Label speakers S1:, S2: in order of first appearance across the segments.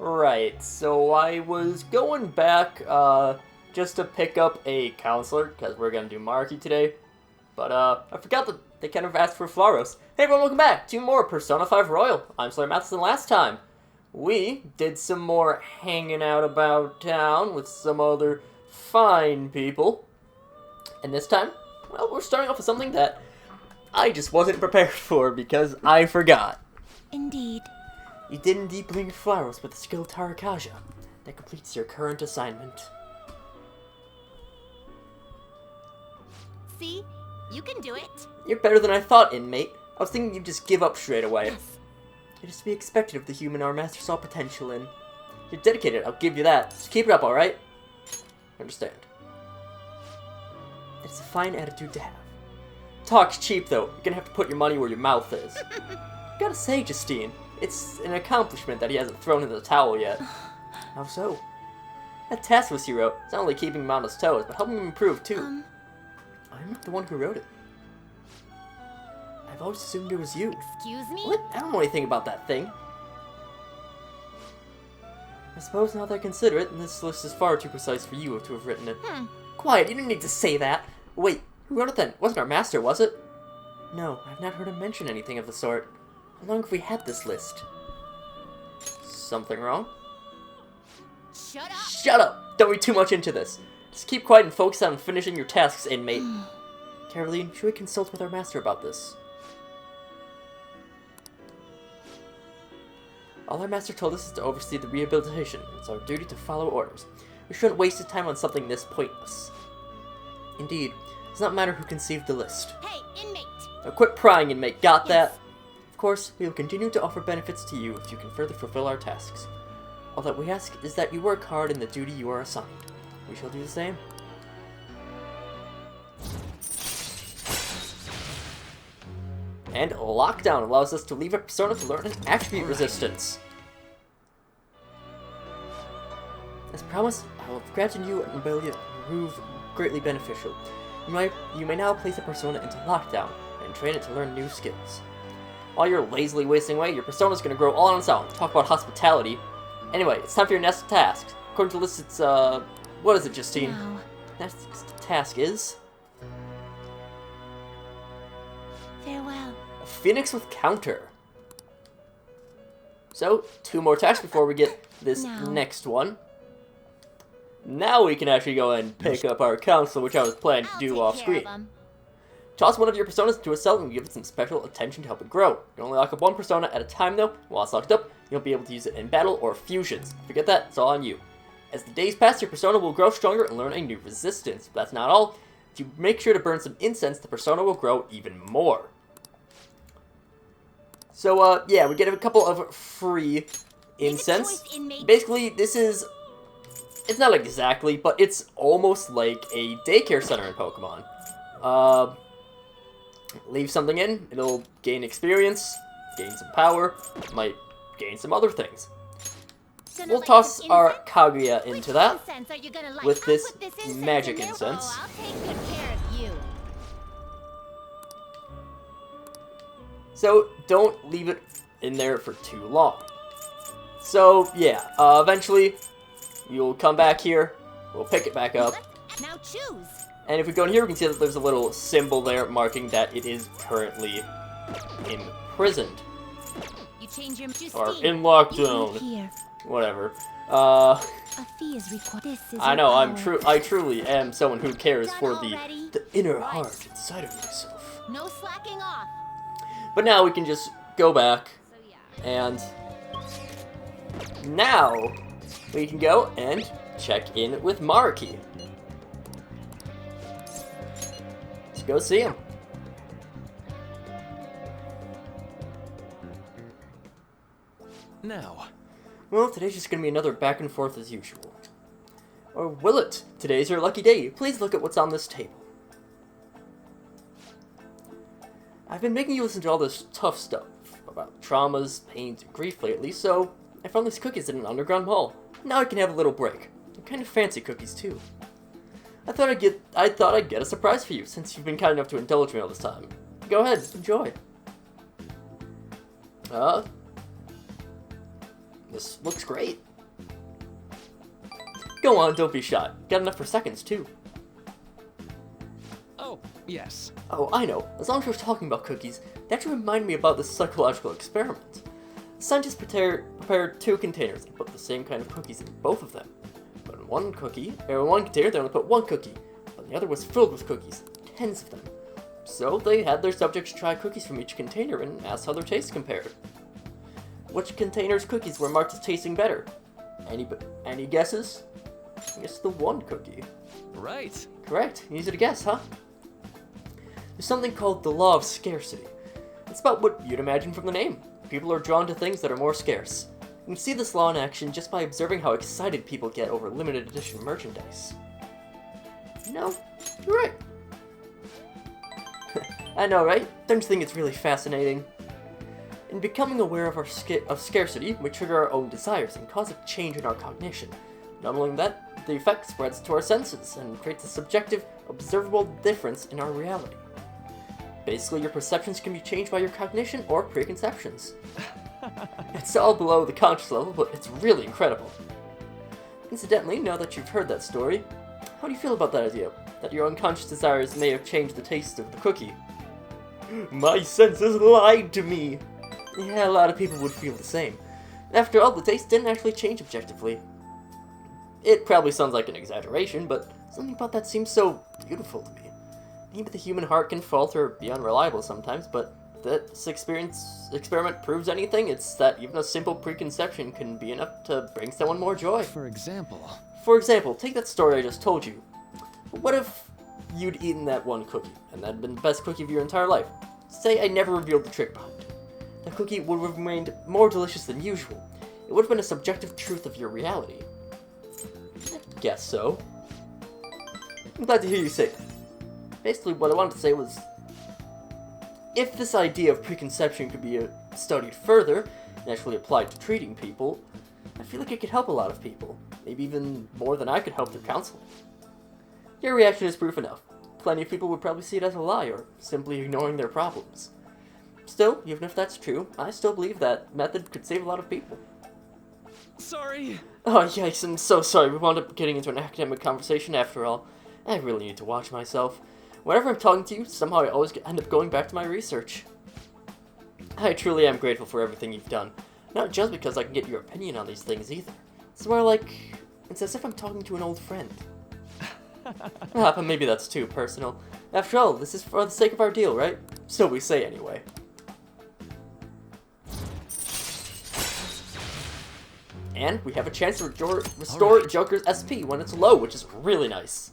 S1: Right, so I was going back, just to pick up a counselor, because we're gonna do Marky today. But, I forgot that they kind of asked for Flaros. Hey everyone, welcome back to more Persona 5 Royal. I'm SlayerMathis, and last time we did some more hanging out about town with some other fine people. And this time, well, we're starting off with something that I just wasn't prepared for because I forgot.
S2: Indeed.
S1: You did indeed bring your flowers with the skill Tarakaja. That completes your current assignment.
S2: See? You can do it.
S1: You're better than I thought, inmate. I was thinking you'd just give up straight away.
S2: Yes.
S1: It is to be expected of the human our master saw potential in. You're dedicated, I'll give you that. Just keep it up, alright? Understand. It's a fine attitude to have. Talk's cheap, though. You're gonna have to put your money where your mouth is. Gotta say, Justine, it's an accomplishment that he hasn't thrown in the towel yet. How so? That task list he wrote is not only keeping him on his toes, but helping him improve, too. I'm not the one who wrote it. I've always assumed it was you.
S2: Excuse me?
S1: What? I don't know anything about that thing. I suppose now that I consider it, this list is far too precise for you to have written it. Quiet, you didn't need to say that. Wait, who wrote it then? It wasn't our master, was it? No, I've not heard him mention anything of the sort. How long have we had this list? Something wrong?
S2: Shut up!
S1: Shut up! Don't read too much into this. Just keep quiet and focus on finishing your tasks, inmate. Caroline, should we consult with our master about this? All our master told us is to oversee the rehabilitation. It's our duty to follow orders. We shouldn't waste his time on something this pointless. Indeed, it does not matter who conceived the list.
S2: Hey, inmate!
S1: Now quit prying, inmate. Got
S2: Yes.
S1: that? Of course, we will continue to offer benefits to you if you can further fulfill our tasks. All that we ask is that you work hard in the duty you are assigned. We shall do the same. And Lockdown allows us to leave a persona to learn an attribute resistance. As promised, I will have granted you an ability to prove greatly beneficial. You may now place a persona into Lockdown and train it to learn new skills. While you're lazily wasting away, your persona is going to grow all on its own. Talk about hospitality. Anyway, it's time for your next task. According to the list, it's, what is it, Justine?
S2: No.
S1: Next task is...
S2: Farewell.
S1: a Phoenix with counter. So, 2 more tasks before we get this
S2: No.
S1: next one. Now we can actually go and pick up our council, which I was planning to
S2: I'll
S1: do
S2: take
S1: off
S2: care
S1: screen.
S2: of 'em.
S1: Toss one of your personas into a cell and give it some special attention to help it grow. You can only lock up one persona at a time though. While it's locked up, you'll be able to use it in battle or fusions. Forget that, it's all on you. As the days pass, your persona will grow stronger and learn a new resistance. But that's not all. If you make sure to burn some incense, the persona will grow even more. So, yeah, we get a couple of free incense.
S2: choice, inmate.
S1: Basically, this is... it's not exactly, but it's almost like a daycare center in Pokemon. Leave something in, it'll gain experience, gain some power, might gain some other things.
S2: Gonna
S1: We'll
S2: light
S1: toss
S2: this
S1: our
S2: incense?
S1: Kaguya into
S2: Which
S1: that
S2: incense are you gonna light?
S1: with
S2: I'll
S1: this
S2: put incense
S1: magic
S2: in there.
S1: incense.
S2: Oh, I'll take good care of you.
S1: So, don't leave it in there for too long. So, yeah, eventually, you'll come back here, we'll pick it back up,
S2: Now choose.
S1: and if we go in here, we can see that there's a little symbol there marking that it is currently imprisoned,
S2: You change your Justine.
S1: or in
S2: You live
S1: lockdown,
S2: here.
S1: whatever.
S2: A fee is required. This is
S1: I
S2: your
S1: know,
S2: power.
S1: I truly am someone who cares
S2: Done
S1: for
S2: already?
S1: the inner
S2: Right.
S1: heart inside of myself.
S2: No slacking off.
S1: But now we can just go back,
S2: So yeah.
S1: and now we can go and check in with Marky. Let's go see him.
S3: Now,
S1: Well, today's just gonna be another back and forth as usual. Or will it? Today's your lucky day. Please look at what's on this table. I've been making you listen to all this tough stuff about traumas, pains, and grief lately, so I found these cookies in an underground mall. Now I can have a little break. They're kind of fancy cookies too. I thought I'd get a surprise for you since you've been kind enough to indulge me all this time. Go ahead, enjoy. This looks great. Go on, don't be shy. Got enough for seconds, too.
S3: Oh, yes.
S1: Oh, I know. As long as we're talking about cookies, that should remind me about this psychological experiment. Scientists prepared 2 containers and put the same kind of cookies in both of them. But in one container, they only put 1 cookie, but the other was filled with cookies, tens of them. So they had their subjects try cookies from each container and asked how their tastes compared. Which container's cookies were marked as tasting better? Any guesses? I guess the 1 cookie.
S3: Right.
S1: Correct. Easy to guess, huh? There's something called the law of scarcity. It's about what you'd imagine from the name. People are drawn to things that are more scarce. You can see this law in action just by observing how excited people get over limited edition merchandise. No, you're right. I know, right? Don't you think it's really fascinating? In becoming aware of scarcity, we trigger our own desires and cause a change in our cognition. Not only that, the effect spreads to our senses and creates a subjective, observable difference in our reality. Basically, your perceptions can be changed by your cognition or preconceptions. It's all below the conscious level, but it's really incredible. Incidentally, now that you've heard that story, how do you feel about that idea? That your unconscious desires may have changed the taste of the cookie? My senses lied to me! Yeah, a lot of people would feel the same. After all, the taste didn't actually change objectively. It probably sounds like an exaggeration, but something about that seems so beautiful to me. Maybe the human heart can falter or be unreliable sometimes, but if this experiment proves anything, it's that even a simple preconception can be enough to bring someone more joy.
S3: For example,
S1: take that story I just told you. What if you'd eaten that 1 cookie, and that had been the best cookie of your entire life? Say I never revealed the trick behind it. The cookie would have remained more delicious than usual. It would have been a subjective truth of your reality. I guess so. I'm glad to hear you say that. Basically, what I wanted to say was, if this idea of preconception could be studied further and actually applied to treating people, I feel like it could help a lot of people. Maybe even more than I could help through counseling. Your reaction is proof enough. Plenty of people would probably see it as a lie or simply ignoring their problems. Still, even if that's true, I still believe that method could save a lot of people.
S3: sorry.
S1: Oh, yikes, I'm so sorry. We wound up getting into an academic conversation after all. I really need to watch myself. Whenever I'm talking to you, somehow I always end up going back to my research. I truly am grateful for everything you've done. Not just because I can get your opinion on these things either. It's more like, it's as if I'm talking to an old friend. But maybe that's too personal. After all, this is for the sake of our deal, right? So we say anyway. And we have a chance to restore Joker's SP when it's low, which is really nice.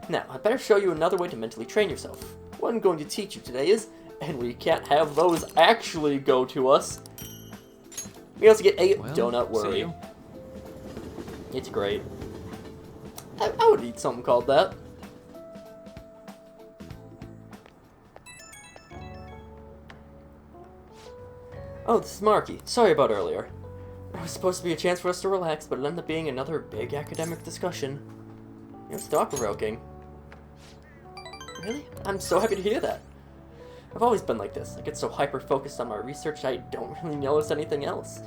S1: Now, I better show you another way to mentally train yourself. What I'm going to teach you today is, and we can't have those actually go to us. We also get a donut worry. It's great. I would eat something called that. Oh, this is Marky. Sorry about earlier. It was supposed to be a chance for us to relax, but it ended up being another big academic discussion. It was thought-provoking. Really? I'm so happy to hear that. I've always been like this. I get so hyper-focused on my research, I don't really notice anything else.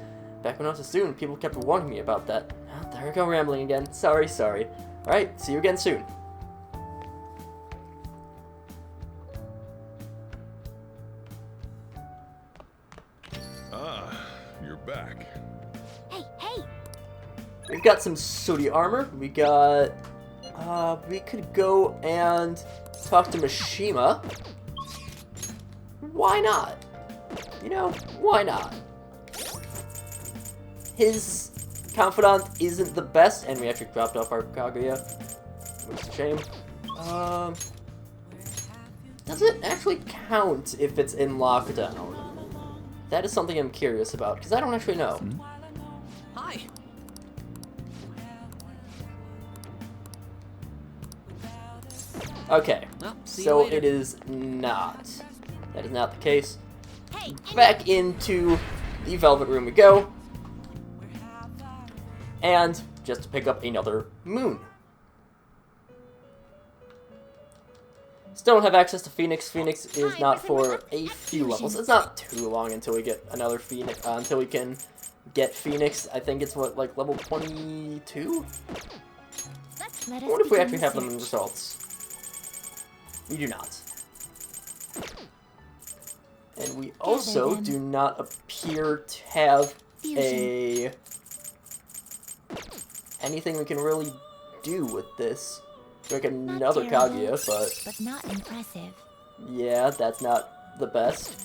S1: Back when I was a student, people kept warning me about that. Oh, there I go rambling again. Sorry. Alright, see you again soon.
S4: Ah, you're back.
S2: Hey!
S1: We've got some sooty armor. We got... we could go and talk to Mishima. Why not? You know, why not? His confidant isn't the best, and we actually dropped off our Kaguya, which is a shame. Does it actually count if it's in lockdown? That is something I'm curious about, because I don't actually know.
S3: Hi.
S1: Okay,
S3: Well, see you
S1: so
S3: later.
S1: it is not. That is not the case.
S2: Hey!
S1: Back into the Velvet Room we go. And just to pick up another moon. Still don't have access to Phoenix. Phoenix is not for a few levels. It's not too long until we get another Phoenix, until we can get Phoenix. I think it's what, like level 22?
S2: Let
S1: I
S2: us
S1: wonder if we
S2: begin
S1: actually
S2: the
S1: have them in
S2: search.
S1: results. We do not. And we also
S2: them.
S1: do not appear to have
S2: Fusion.
S1: anything we can really do with this. Like
S2: Not
S1: another
S2: terrible,
S1: Kaguya,
S2: but not impressive.
S1: yeah, that's not the best.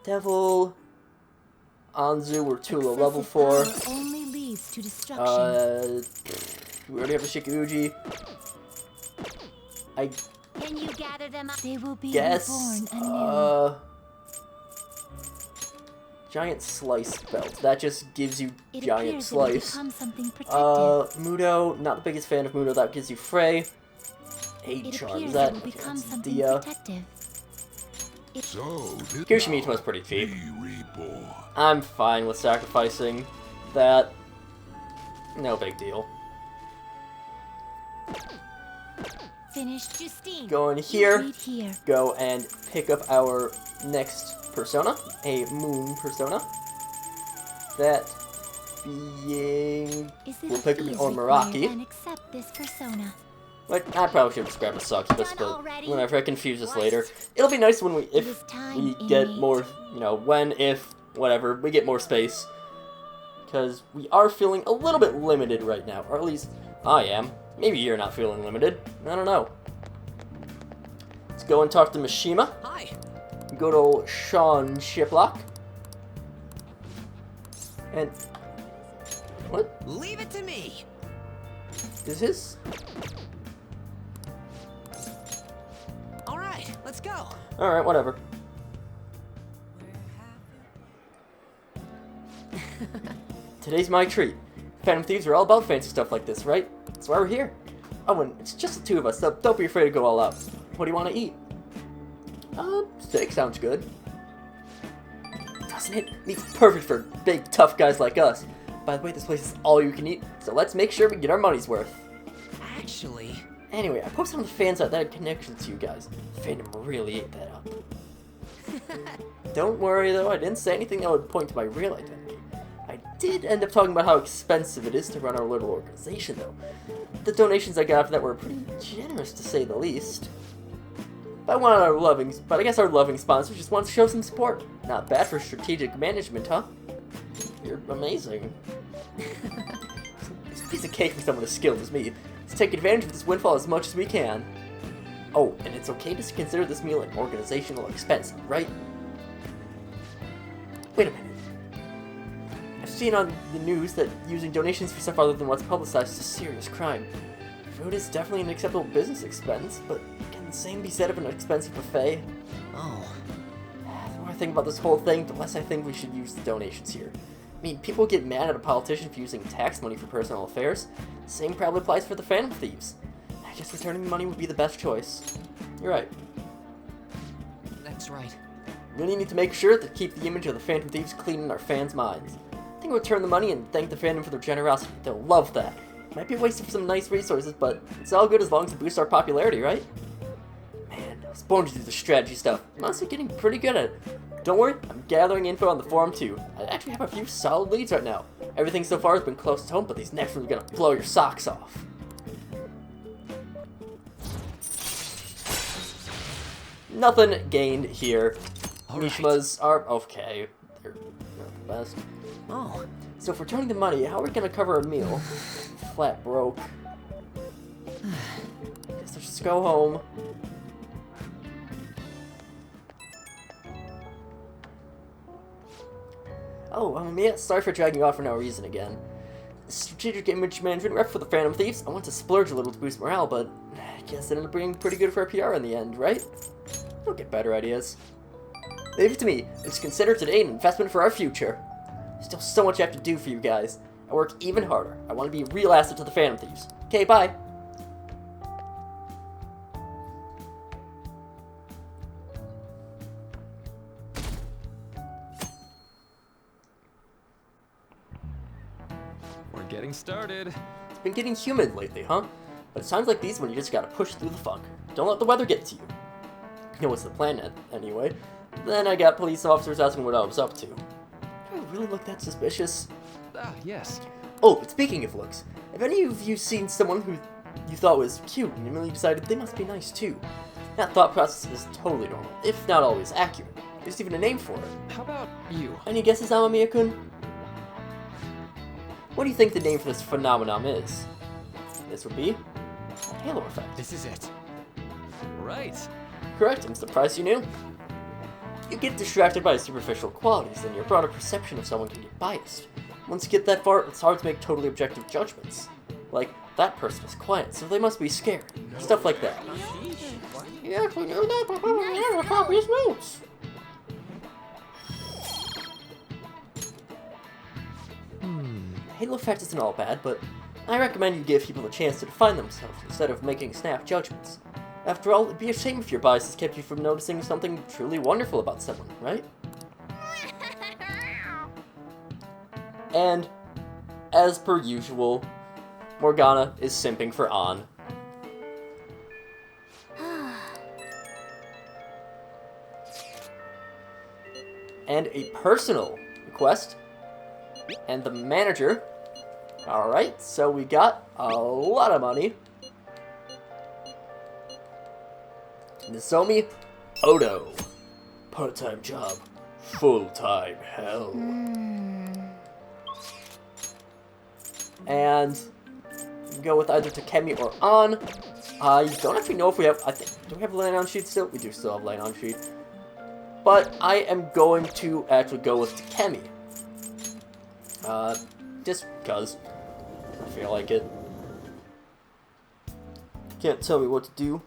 S1: Devil, Anzu, we're too low level
S2: Excessive
S1: for.
S2: power only leads to destruction.
S1: We already have a Shikuuji. I
S2: Can you gather them up? They will be
S1: guess,
S2: reborn anew.
S1: Giant Slice belt. That just gives you
S2: It
S1: Giant
S2: appears it'll
S1: Slice.
S2: become something protective.
S1: Mudo, not the biggest fan of Mudo. That gives you Frey. 8
S2: It
S1: charms.
S2: appears
S1: That
S2: it will become
S1: that's
S2: something
S1: Dia.
S2: protective.
S4: So,
S1: Kirishimichima's pretty cheap.
S4: be reborn.
S1: I'm fine with sacrificing that. No big deal.
S2: Finish Justine.
S1: Go in
S2: You
S1: here.
S2: read here.
S1: Go and pick up our next persona, a moon persona. That being...
S2: Is it
S1: We'll
S2: a
S1: pick up
S2: fee
S1: an
S2: is
S1: Ormeraki.
S2: required and accept this persona?
S1: Like, I probably should just grab a succubus,
S2: Done
S1: but
S2: already?
S1: whenever I confuse this
S2: What?
S1: later. It'll be nice when we,
S2: It is
S1: if
S2: time,
S1: we get
S2: inmate.
S1: more, you know, when, if, whatever, we get more space. Because we are feeling a little bit limited right now, or at least I am. Maybe you're not feeling limited. I don't know. Let's go and talk to Mishima.
S3: Hi.
S1: Good old Sean Shiplock. And... What?
S3: Leave it to me.
S1: Is his...
S3: All right, let's go.
S1: Alright, whatever. Today's my treat. Phantom Thieves are all about fancy stuff like this, right? That's why we're here. Oh, and it's just the two of us, so don't be afraid to go all out. What do you want to eat? Steak sounds good. Doesn't it? Meat's perfect for big, tough guys like us. By the way, this place is all you can eat, so let's make sure we get our money's worth.
S3: Actually,
S1: Anyway, I posted on the Phansite that had connections to you guys. Phantom really ate that up. Don't worry though, I didn't say anything that would point to my real identity. I did end up talking about how expensive it is to run our little organization though. The donations I got for that were pretty generous to say the least. But I guess our loving sponsors just want to show some support. Not bad for strategic management, huh? You're amazing. It's a piece of cake for someone as skilled as me. Let's take advantage of this windfall as much as we can. Oh, and it's okay to consider this meal an organizational expense, right? Wait a minute. I've seen on the news that using donations for stuff other than what's publicized is a serious crime. Food is definitely an acceptable business expense, but can the same be said of an expensive buffet?
S3: oh,
S1: The more I think about this whole thing, the less I think we should use the donations here. I mean, people get mad at a politician for using tax money for personal affairs. The same probably applies for the Phantom Thieves. I guess returning the money would be the best choice. You're right.
S3: that's right.
S1: We really need to make sure to keep the image of the Phantom Thieves clean in our fans' minds. I think we'll return the money and thank the fandom for their generosity. They'll love that. Might be a waste of some nice resources, but it's all good as long as it boosts our popularity, right? Man, I was born to do the strategy stuff. I'm honestly getting pretty good at it. Don't worry, I'm gathering info on the forum too. I actually have a few solid leads right now. Everything so far has been close to home, but these next ones are gonna blow your socks off. Nothing gained here.
S3: All right.
S1: Mishima's are okay. They're not the best.
S3: Oh,
S1: So if we're turning the money, how are we gonna cover a meal? Flat broke. Guess let's just go home. Oh, yeah, sorry for dragging you off for no reason again. Strategic image management rep for the Phantom Thieves. I want to splurge a little to boost morale, but I guess it ended up being pretty good for our PR in the end, right? We'll get better ideas. Leave it to me. Let's consider today an investment for our future. There's still so much I have to do for you guys. I work even harder. I want to be a real asset to the Phantom Thieves. Okay, bye.
S3: we're getting started.
S1: It's been getting humid lately, huh? But it's times like these when you just gotta push through the funk. Don't let the weather get to you. You know what's the plan anyway. Then I got police officers asking what I was up to. I really look that suspicious?
S3: Ah, yes.
S1: Oh, but speaking of looks, have any of you seen someone who you thought was cute and immediately decided they must be nice too? That thought process is totally normal, if not always accurate. There's even a name for it.
S3: How about you?
S1: Any guesses, Amamiya-kun? What do you think the name for this phenomenon is? This would be halo effect.
S3: This is it. Right.
S1: Correct, I'm surprised you knew. You get distracted by superficial qualities, and your broader perception of someone can get biased. Once you get that far, it's hard to make totally objective judgments. Like, that person is quiet, so they must be scared. Stuff like that. You actually knew that, but I never copy his notes. Halo effect isn't all bad, but I recommend you give people a chance to define themselves instead of making snap judgments. After all, it'd be a shame if your biases kept you from noticing something truly wonderful about someone, right? And, as per usual, Morgana is simping for An. And a personal request. And the manager. Alright, so we got a lot of money. Nozomi Odo. Part-time job. Full-time hell. And we can go with either Takemi or An. I don't actually know if we have... do we have Lane on sheet still? We do still have Lane on sheet. But I am going to actually go with Takemi. Just because I feel like it. Can't tell me what to do.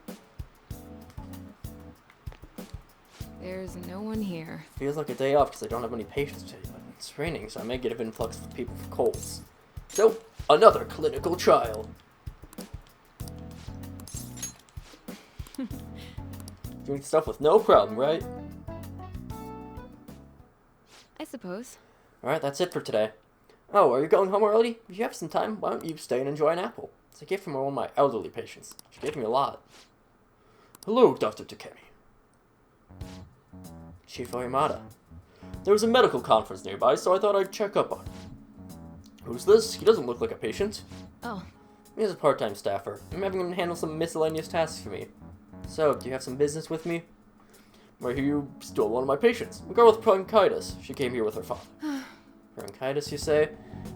S5: There's no one here.
S1: Feels like a day off because I don't have any patients today, but it's raining, so I may get an influx of people for colds. So, another clinical trial. Doing stuff with no problem, right?
S5: I suppose.
S1: Alright, that's it for today. Oh, are you going home already? If you have some time, why don't you stay and enjoy an apple? It's a gift from one of my elderly patients. She gave me a lot. Hello, Dr. Takemi. Chief Oyamada. There was a medical conference nearby, so I thought I'd check up on him. Who's this? He doesn't look like a patient.
S5: Oh,
S1: He's a part-time staffer. I'm having him handle some miscellaneous tasks for me. So, do you have some business with me? I hear you stole one of my patients. A girl with bronchitis. She came here with her father. Bronchitis, you say?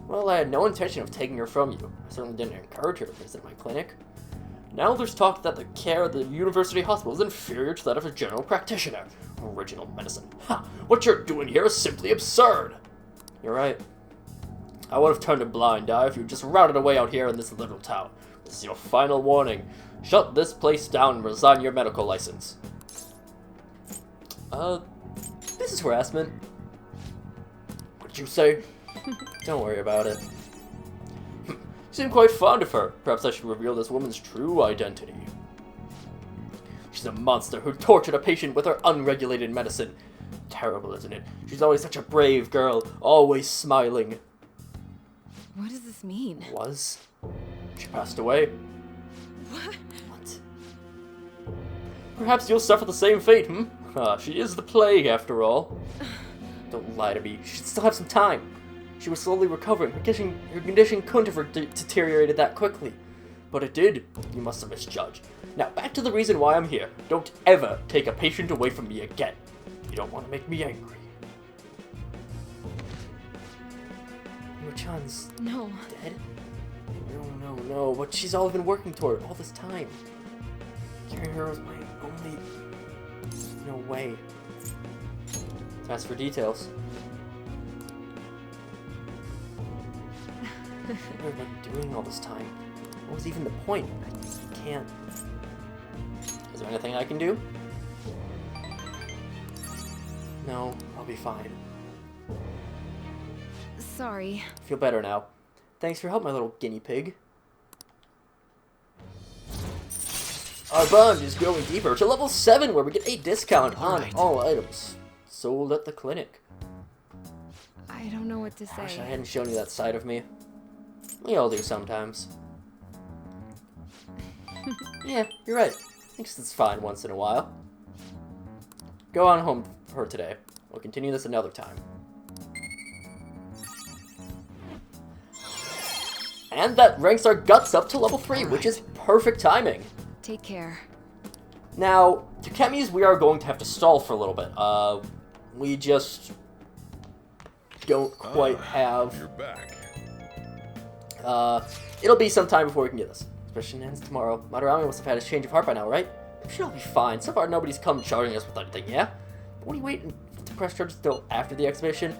S1: Well, I had no intention of taking her from you. I certainly didn't encourage her to visit my clinic. Now there's talk that the care at the university hospital is inferior to that of a general practitioner. Original medicine. Ha! What you're doing here is simply absurd! You're right. I would have turned a blind eye if you just routed away out here in this little town. This is your final warning. Shut this place down and resign your medical license. This is harassment. What'd you say? Don't worry about it. You seem quite fond of her. Perhaps I should reveal this woman's true identity. She's a monster who tortured a patient with her unregulated medicine. Terrible, isn't it? She's always such a brave girl, always smiling.
S5: what does this mean?
S1: Was? She passed away.
S5: What?
S1: What? Perhaps you'll suffer the same fate, she is the plague, after all. Don't lie to me. She should still have some time. She was slowly recovering. Her condition couldn't have deteriorated that quickly. But it did. You must have misjudged. Now, back to the reason why I'm here. Don't ever take a patient away from me again. You don't want to make me angry. Your-chan's
S5: No.
S1: dead? No. But she's all been working toward all this time. Carrying her was my only... No way. As for details. What have I been doing all this time? What was even the point? I just can't... Is there anything I can do? No, I'll be fine.
S5: Sorry.
S1: I feel better now. Thanks for your help, my little guinea pig. Our bond is going deeper to level 7, where we get a discount on all items sold at the clinic.
S5: I don't know what to
S1: I wish I
S5: say.
S1: hadn't shown you that side of me. We all do sometimes. Yeah, you're right. I think it's fine once in a while. Go on home for today. We'll continue this another time. And that ranks our guts up to level 3, which is perfect timing.
S5: Take care.
S1: Now, to chemis, we are going to have to stall for a little bit. We just don't quite have...
S4: You're back.
S1: It'll be some time before we can get this. Especially ends tomorrow. Madarame must have had his change of heart by now, right? I'm sure it'll be fine. So far, nobody's come charging us with anything, yeah? But what are you waiting to press charges till after the exhibition?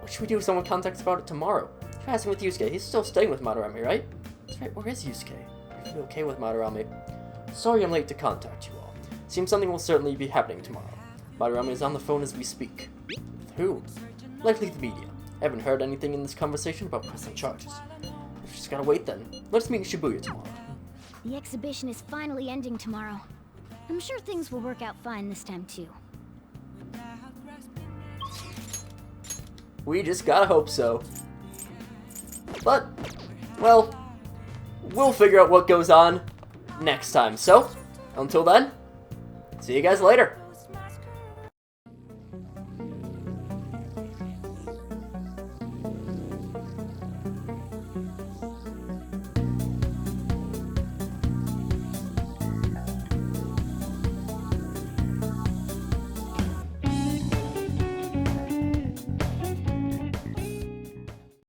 S1: What should we do if someone contacts about it tomorrow? Try asking with Yusuke. He's still staying with Madarame, right? That's right. Where is Yusuke? Are you okay with Madarame? Sorry I'm late to contact you all. Seems something will certainly be happening tomorrow. Madarame is on the phone as we speak. With who? Likely the media. I haven't heard anything in this conversation about pressing charges. We've just gotta wait then. Let's meet in Shibuya tomorrow.
S2: The exhibition is finally ending tomorrow. I'm sure things will work out fine this time too.
S1: We just gotta hope so. But, well, we'll figure out what goes on next time. So, until then, see you guys later.